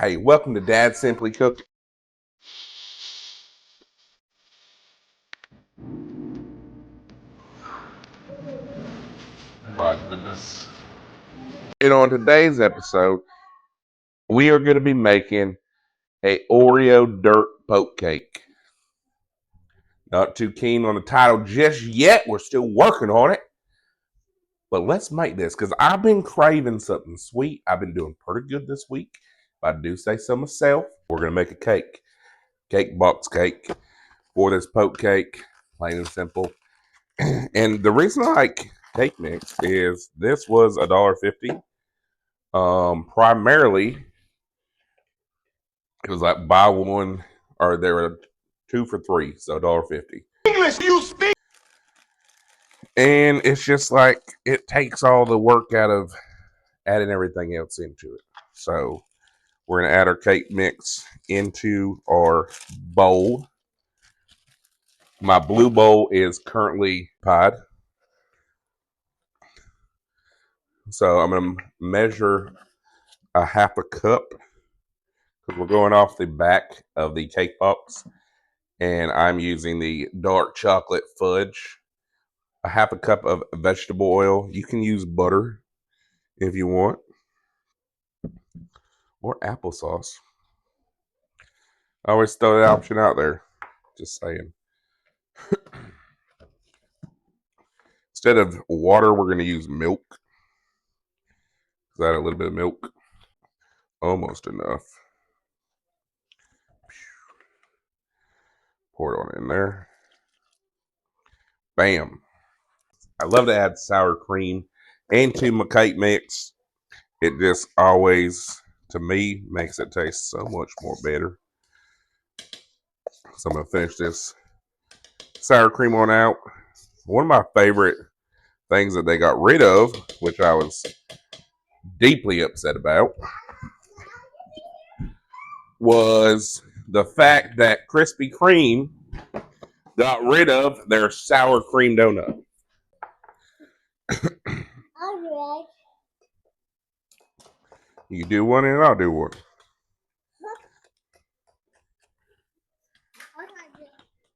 Hey, welcome to Dad Simply Cook. My goodness. And on today's episode, we are going to be making a Oreo dirt poke cake. Not too keen on the title just yet. We're still working on it. But let's make this because I've been craving something sweet. I've been doing pretty good this week. If I do say so myself, we're going to make a cake box cake for this poke cake, plain and simple. And the reason I like cake mix is this was $1.50. Primarily, it was like buy one, or there were 2 for $3, so $1.50. English, you speak. And it's just like it takes all the work out of adding everything else into it. So we're gonna add our cake mix into our bowl. My blue bowl is currently pied. So I'm going to measure a half a cup because we're going off the back of the cake box. And I'm using the dark chocolate fudge. A half a cup of vegetable oil. You can use butter if you want. Or applesauce. I always throw that option out there. Just saying. Instead of water, we're going to use milk. Is that a little bit of milk? Almost enough. Pour it on in there. Bam. I love to add sour cream into my cake mix. It just always, to me, makes it taste so much more better. So I'm going to finish this sour cream on out. One of my favorite things that they got rid of, which I was deeply upset about, was the fact that Krispy Kreme got rid of their sour cream donut. Alright. You do one and I'll do one.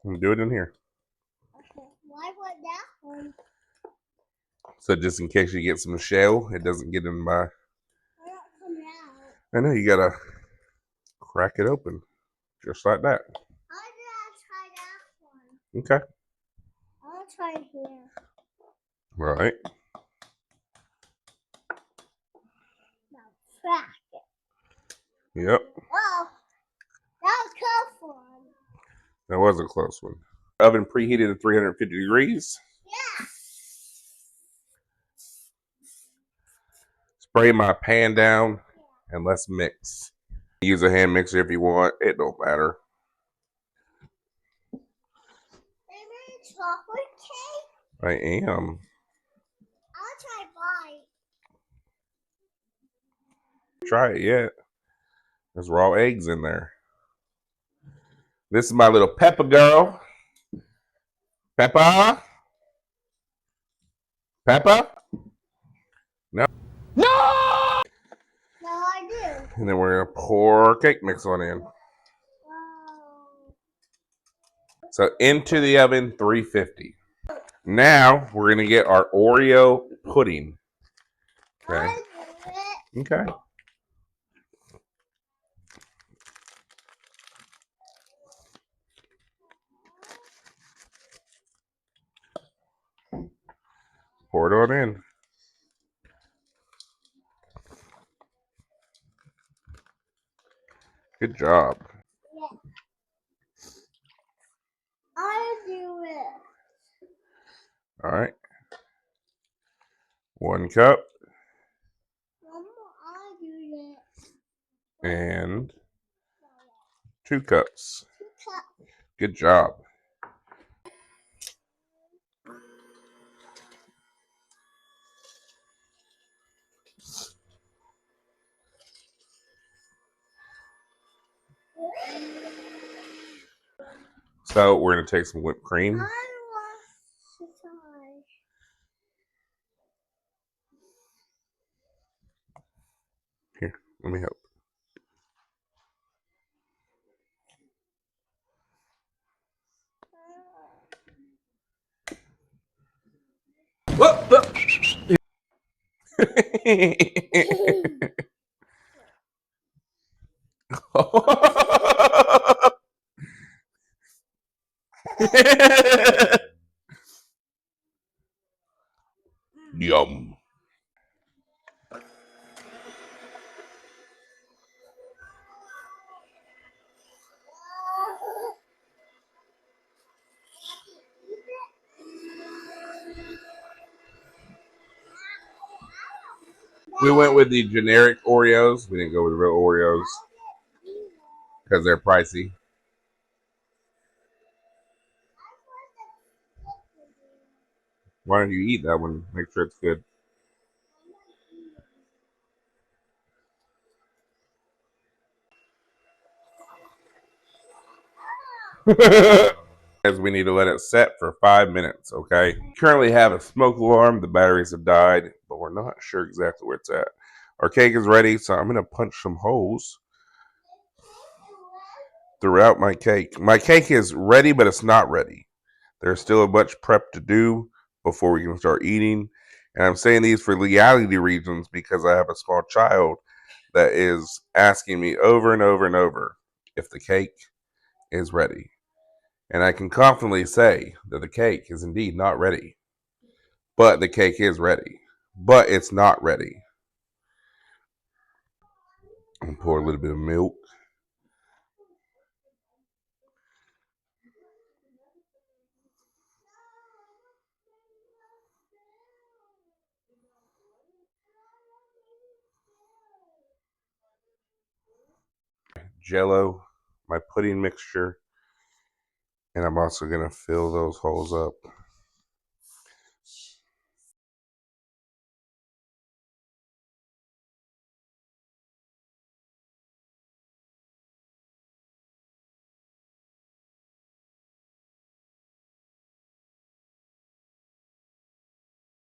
And do it in here. Okay. Why would that one? So just in case you get some shell, it doesn't get in my. I know you gotta crack it open, just like that. I'm gonna try that one. Okay. I'll try here. Right. Now crack it. Yep. Oh, that was a close one. That was a close one. Oven preheated at 350 degrees. Yeah. Spray my pan down and let's mix. Use a hand mixer if you want. It don't matter. They made chocolate cake? I am. I'll try bite. Try it yet. There's raw eggs in there. This is my little Peppa girl. Peppa? Peppa? No. No! No, I do. And then we're going to pour cake mix on in. Wow. So into the oven, 350. Now we're going to get our Oreo pudding. Okay. Okay. Pour it on in. Good job. Yeah. I'll do it. All right. 1 cup. I'll do it. And 2 cups. 2 cups. Good job. So we're going to take some whipped cream. I want to try. Here, let me help. Yum. We went with the generic Oreos. We didn't go with real Oreos because they're pricey. Why don't you eat that one? Make sure it's good. As we need to let it set for 5 minutes, okay? Currently have a smoke alarm. The batteries have died, but we're not sure exactly where it's at. Our cake is ready, so I'm gonna punch some holes throughout my cake. My cake is ready, but it's not ready. There's still a bunch prep to do before we can start eating. And I'm saying these for legality reasons because I have a small child that is asking me over and over and over if the cake is ready. And I can confidently say that the cake is indeed not ready. But the cake is ready. But it's not ready. I'm pour a little bit of milk. Jello, my pudding mixture, and I'm also going to fill those holes up.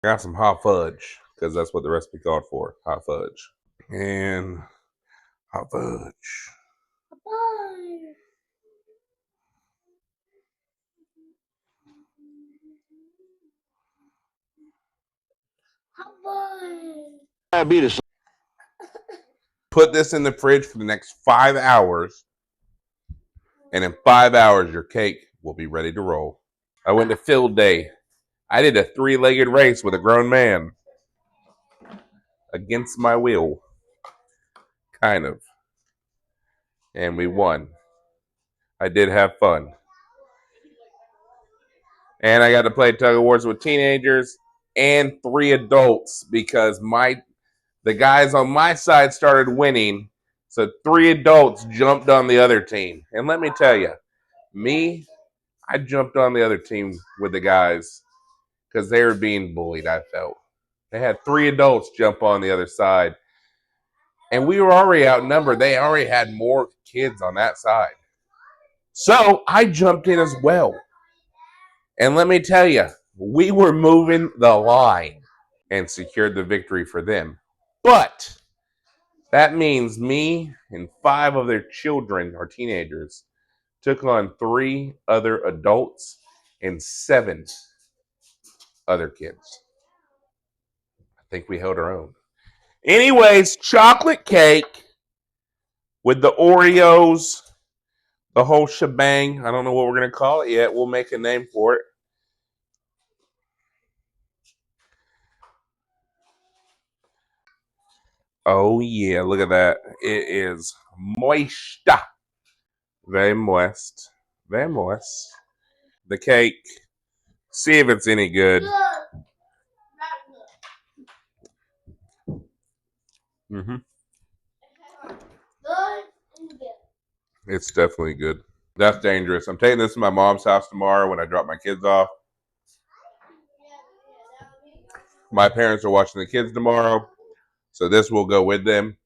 I got some hot fudge because that's what the recipe called for, hot fudge. And hot fudge. Diabetes. Put this in the fridge for the next 5 hours, and in 5 hours, your cake will be ready to roll. I went to field day. I did a 3-legged race with a grown man against my will, kind of. And we won. I did have fun. And I got to play tug of wars with teenagers and 3 adults because the guys on my side started winning. So 3 adults jumped on the other team. And let me tell you, I jumped on the other team with the guys because they were being bullied, I felt. They had 3 adults jump on the other side. And we were already outnumbered. They already had more kids on that side. So I jumped in as well. And let me tell you, we were moving the line and secured the victory for them. But that means me and 5 of their children or teenagers took on 3 other adults and 7 other kids. I think we held our own. Anyways, chocolate cake with the Oreos, the whole shebang. I don't know what we're going to call it yet. We'll make a name for it. Oh, yeah, look at that. It is moist. Very moist. Very moist. The cake. See if it's any good. Mm-hmm. It's definitely good. That's dangerous. I'm taking this to my mom's house tomorrow when I drop my kids off. My parents are watching the kids tomorrow, so this will go with them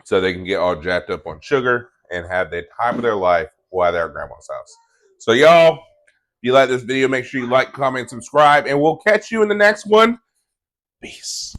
so they can get all jacked up on sugar and have the time of their life while they're at grandma's house. So, y'all, if you like this video, make sure you like, comment, subscribe, and we'll catch you in the next one. Peace.